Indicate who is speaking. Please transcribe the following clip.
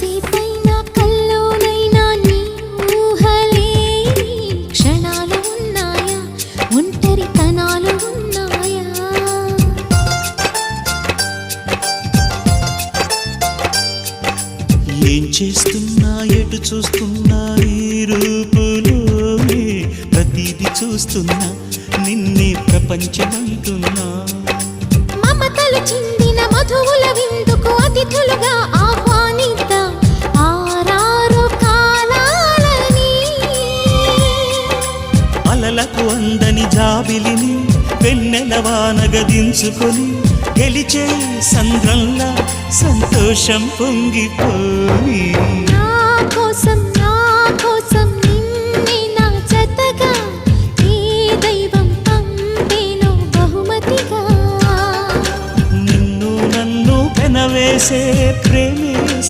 Speaker 1: కాసేపైనా కల్లోనైనా నీ ఊహలే క్షణాలు ఉన్నాయా, ఒంటరితనాలు ఉన్నాయా?
Speaker 2: ఏం చేస్తున్నా ఎటు చూస్తున్నా ఈ రూపులోనే ప్రతిదీ చూస్తున్నా నిన్నే ప్రపంచమంటున్నా.
Speaker 1: మమతలు చిందిన మధువుల విందుకు అతిథులుగా ఆహ్వానిద్దాం ఆరారు కాలాలని.
Speaker 2: అలలకు అందని జాబిలిని వెన్నెల వానగదించుకొని గెలిచే సంద్రంలా సంతోషం పొంగిపోయి.
Speaker 1: నా కోసం నిన్నే నా జతగా ఏ దైవం పంపేనో బహుమతిగా.
Speaker 2: నిన్ను నన్ను పెనవేసే ప్రేమే